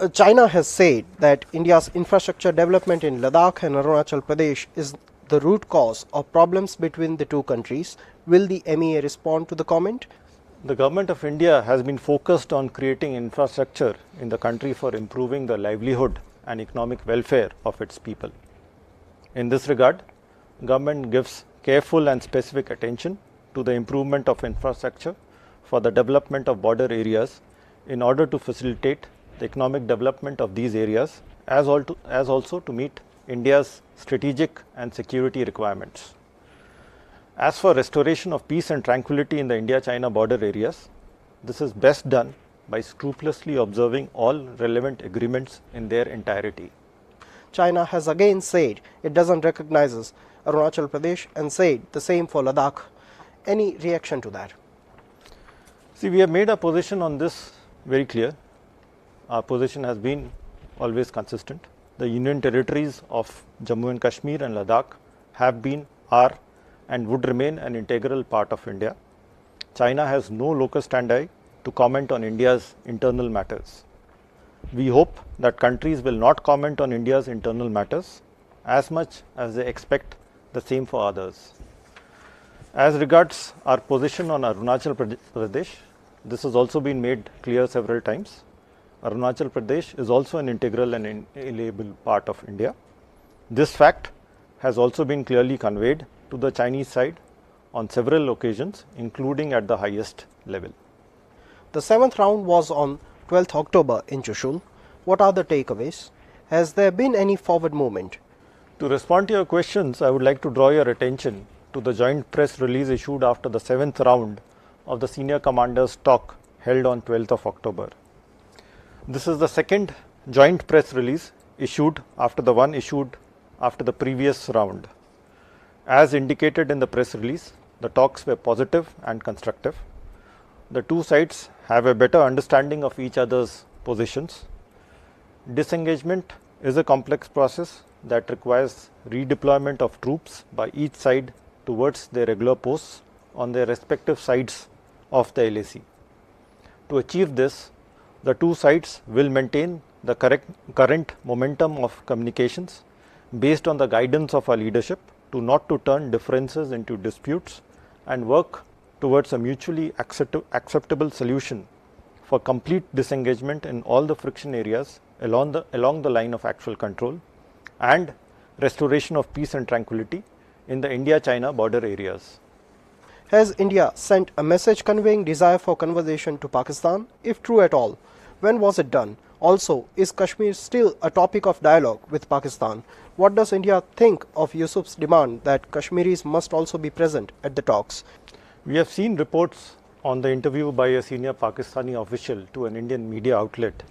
China has said that India's infrastructure development in Ladakh and Arunachal Pradesh is the root cause of problems between the two countries. Will the MEA respond to the comment? The Government of India has been focused on creating infrastructure in the country for improving the livelihood and economic welfare of its people. In this regard, Government gives careful and specific attention to the improvement of infrastructure for the development of border areas in order to facilitate the economic development of these areas as also to meet India's strategic and security requirements. As for restoration of peace and tranquility in the India-China border areas, this is best done by scrupulously observing all relevant agreements in their entirety. China has again said it doesn't recognize Arunachal Pradesh and said the same for Ladakh. Any reaction to that? See, we have made our position on this very clear. Our position has been always consistent. The Union territories of Jammu and Kashmir and Ladakh have been, are and would remain an integral part of India. China has no locus standi to comment on India's internal matters. We hope that countries will not comment on India's internal matters as much as they expect the same for others. As regards our position on Arunachal Pradesh, this has also been made clear several times. Arunachal Pradesh is also an integral and inalienable part of India. This fact has also been clearly conveyed to the Chinese side on several occasions, including at the highest level. The 7th round was on 12th October in Chushul. What are the takeaways? Has there been any forward movement? To respond to your questions, I would like to draw your attention to the joint press release issued after the 7th round of the senior commanders' talk held on 12th of October. This is the second joint press release issued after the one issued after the previous round. As indicated in the press release, the talks were positive and constructive. The two sides have a better understanding of each other's positions. Disengagement is a complex process that requires redeployment of troops by each side towards their regular posts on their respective sides of the LAC. To achieve this, the two sides will maintain the current momentum of communications based on the guidance of our leadership not to turn differences into disputes and work towards a mutually acceptable solution for complete disengagement in all the friction areas along the line of actual control and restoration of peace and tranquility in the India-China border areas. Has India sent a message conveying desire for conversation to Pakistan? If true at all, when was it done? Also, is Kashmir still a topic of dialogue with Pakistan? What does India think of Yusuf's demand that Kashmiris must also be present at the talks? We have seen reports on the interview by a senior Pakistani official to an Indian media outlet,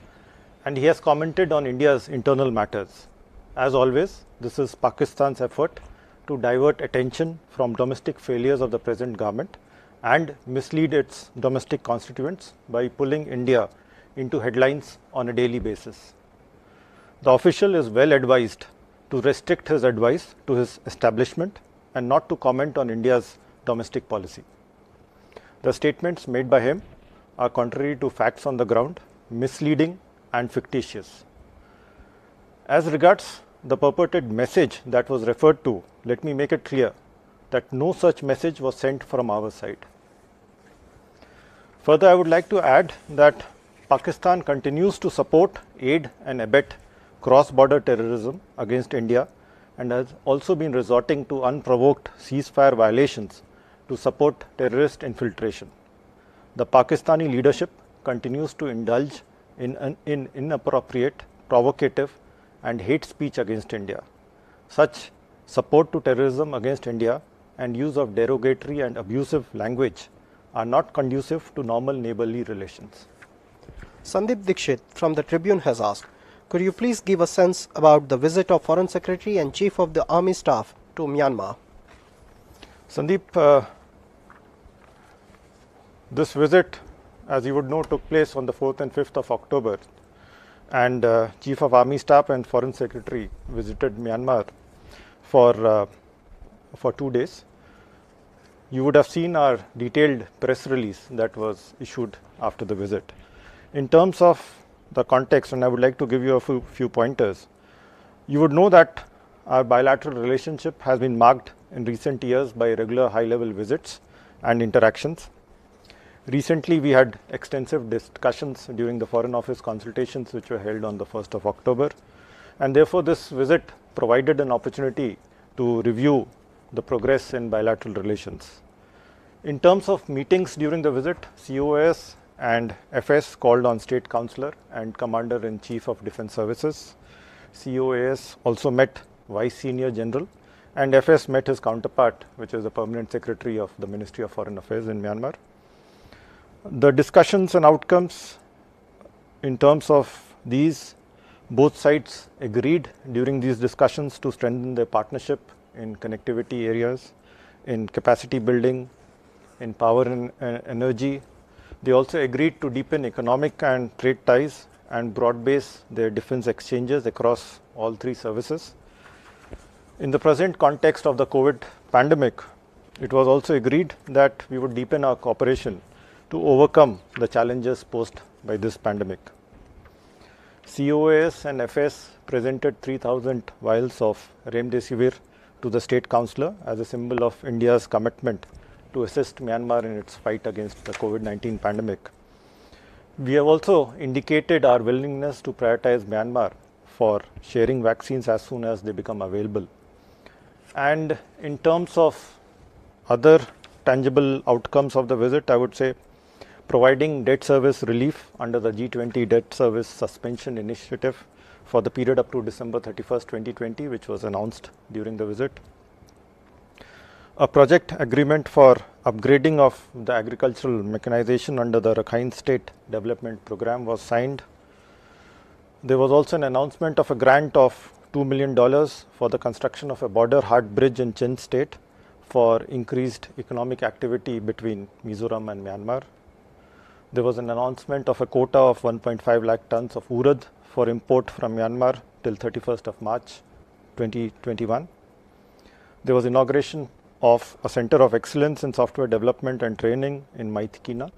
and he has commented on India's internal matters. As always, this is Pakistan's effort to divert attention from domestic failures of the present government and mislead its domestic constituents by pulling India into headlines on a daily basis. The official is well advised to restrict his advice to his establishment and not to comment on India's domestic policy. The statements made by him are contrary to facts on the ground, misleading and fictitious. As regards the purported message that was referred to, let me make it clear that no such message was sent from our side. Further, I would like to add that Pakistan continues to support, aid and abet cross-border terrorism against India and has also been resorting to unprovoked ceasefire violations to support terrorist infiltration. The Pakistani leadership continues to indulge in inappropriate, provocative and hate speech against India. Such support to terrorism against India and use of derogatory and abusive language are not conducive to normal neighborly relations. Sandeep Dixit from the Tribune has asked, could you please give a sense about the visit of Foreign Secretary and Chief of the Army Staff to Myanmar? Sandeep, this visit, as you would know, took place on the 4th and 5th of October, and Chief of Army Staff and Foreign Secretary visited Myanmar for 2 days. You would have seen our detailed press release that was issued after the visit. In terms of the context, and I would like to give you a few pointers. You would know that our bilateral relationship has been marked in recent years by regular high-level visits and interactions. Recently, we had extensive discussions during the Foreign Office consultations which were held on the 1st of October, and therefore this visit provided an opportunity to review the progress in bilateral relations. In terms of meetings during the visit, COAS and FS called on State Councillor and Commander-in-Chief of Defence Services. COAS also met Vice Senior General, and FS met his counterpart, which is the Permanent Secretary of the Ministry of Foreign Affairs in Myanmar. The discussions and outcomes in terms of these, both sides agreed during these discussions to strengthen their partnership in connectivity areas, in capacity building, in power and energy. They also agreed to deepen economic and trade ties and broad base their defense exchanges across all three services. In the present context of the COVID pandemic, it was also agreed that we would deepen our cooperation to overcome the challenges posed by this pandemic. COAS and FS presented 3,000 vials of remdesivir to the State Councillor as a symbol of India's commitment to assist Myanmar in its fight against the COVID-19 pandemic. We have also indicated our willingness to prioritize Myanmar for sharing vaccines as soon as they become available. And in terms of other tangible outcomes of the visit, I would say providing debt service relief under the G20 debt service suspension initiative for the period up to December 31st, 2020, which was announced during the visit. A project agreement for upgrading of the agricultural mechanization under the Rakhine State Development Program was signed. There was also an announcement of a grant of $2 million for the construction of a border hard bridge in Chin State for increased economic activity between Mizoram and Myanmar. There was an announcement of a quota of 1.5 lakh tons of urad for import from Myanmar till 31st of March 2021. There was inauguration of a Center of Excellence in Software Development and Training in Maithikina.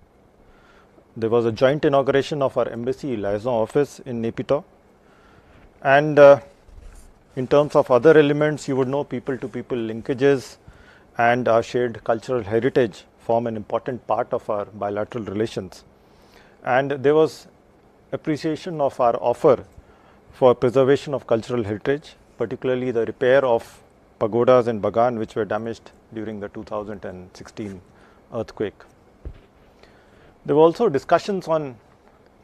There was a joint inauguration of our Embassy Liaison Office in Naypyidaw. And in terms of other elements, you would know people-to-people linkages and our shared cultural heritage form an important part of our bilateral relations. And there was appreciation of our offer for preservation of cultural heritage, particularly the repair of pagodas in Bagan which were damaged during the 2016 earthquake. There were also discussions on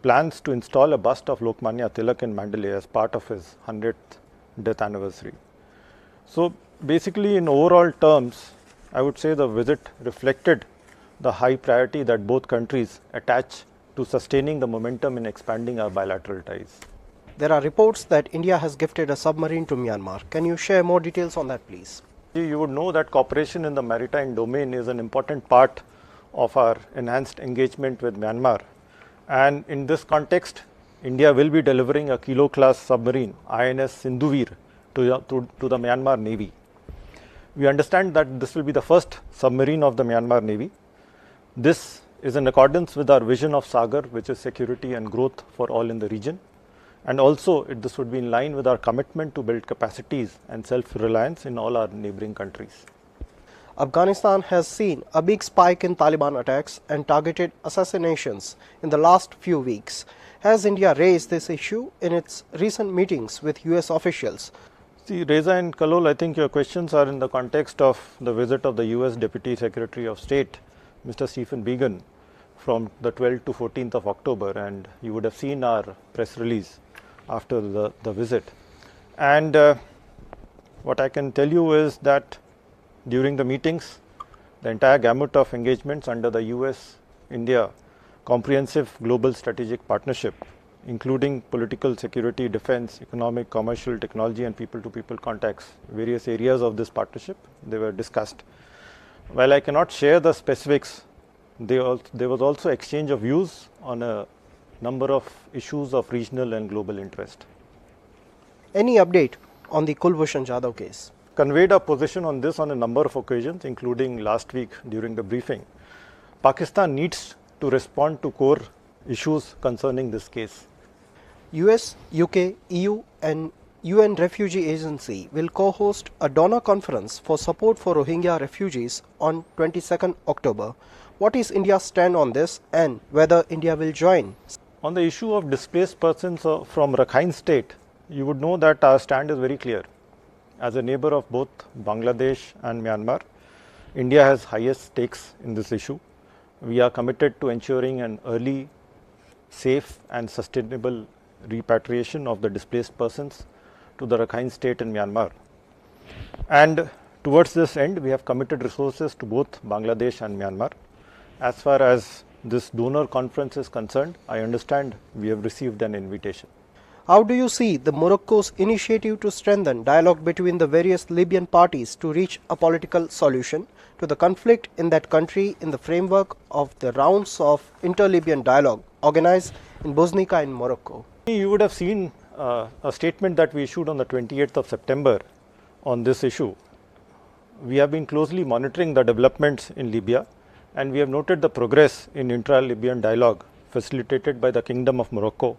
plans to install a bust of Lokmanya Tilak in Mandalay as part of his 100th death anniversary. So basically, in overall terms, I would say the visit reflected the high priority that both countries attach to sustaining the momentum in expanding our bilateral ties. There are reports that India has gifted a submarine to Myanmar. Can you share more details on that, please? You would know that cooperation in the maritime domain is an important part of our enhanced engagement with Myanmar. And in this context, India will be delivering a Kilo-class submarine, INS Sindhuvir, to the Myanmar Navy. We understand that this will be the first submarine of the Myanmar Navy. This is in accordance with our vision of Sagar, which is security and growth for all in the region. And also, this would be in line with our commitment to build capacities and self-reliance in all our neighboring countries. Afghanistan has seen a big spike in Taliban attacks and targeted assassinations in the last few weeks. Has India raised this issue in its recent meetings with US officials? See, Reza and Kalol, I think your questions are in the context of the visit of the US Deputy Secretary of State, Mr. Stephen Biegun, from the 12th to 14th of October, and you would have seen our press release after the visit. And what I can tell you is that during the meetings, the entire gamut of engagements under the US-India Comprehensive Global Strategic Partnership, including political, security, defense, economic, commercial, technology and people-to-people contacts, various areas of this partnership, they were discussed. While I cannot share the specifics, there was also exchange of views on a number of issues of regional and global interest. Any update on the Kulbhushan Jadhav case? Conveyed our position on this on a number of occasions, including last week during the briefing. Pakistan needs to respond to core issues concerning this case. US, UK, EU and UN Refugee Agency will co-host a donor conference for support for Rohingya refugees on 22nd October. What is India's stand on this and whether India will join? On the issue of displaced persons from Rakhine State, you would know that our stand is very clear. As a neighbor of both Bangladesh and Myanmar, India has highest stakes in this issue. We are committed to ensuring an early, safe and sustainable repatriation of the displaced persons to the Rakhine State in Myanmar. And towards this end, we have committed resources to both Bangladesh and Myanmar. As far as this donor conference is concerned, I understand we have received an invitation. How do you see the Morocco's initiative to strengthen dialogue between the various Libyan parties to reach a political solution to the conflict in that country in the framework of the rounds of inter-Libyan dialogue organized in Bosnica in Morocco? You would have seen a statement that we issued on the 28th of September on this issue. We have been closely monitoring the developments in Libya, and we have noted the progress in intra-Libyan dialogue facilitated by the Kingdom of Morocco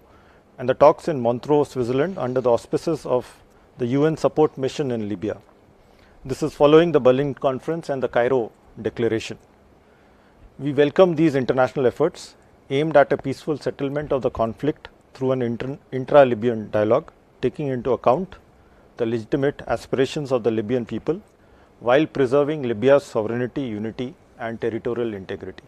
and the talks in Montreux, Switzerland under the auspices of the UN support mission in Libya. This is following the Berlin Conference and the Cairo Declaration. We welcome these international efforts aimed at a peaceful settlement of the conflict through an intra-Libyan dialogue, taking into account the legitimate aspirations of the Libyan people while preserving Libya's sovereignty, unity and territorial integrity.